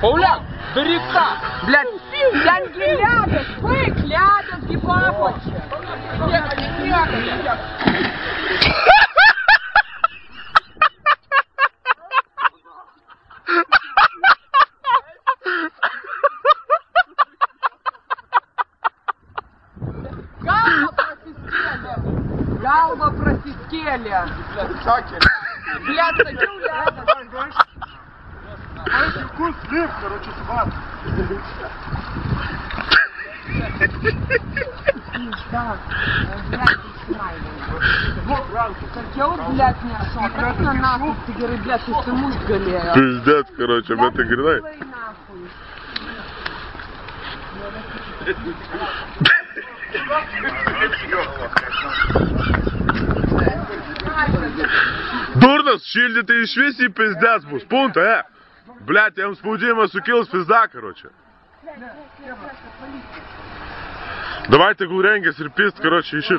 Пауляк, бери так. Блядь, Янки ляда, бык, ляда, гибапочек. Галва просискели. Блядь, такие ляда. Вкус слив, короче, сват. Я вот, блядь, не шо. Просто нахуй, ты говоришь, блядь, ты всему сгалею. Пиздец, короче, об этой гряной. Дурнос, шильдите и швеси пиздец, бус, пункта, Блядь, я вам спудимо сукилась пизда, короче. Давайте гуренга, серпист, короче, ищи.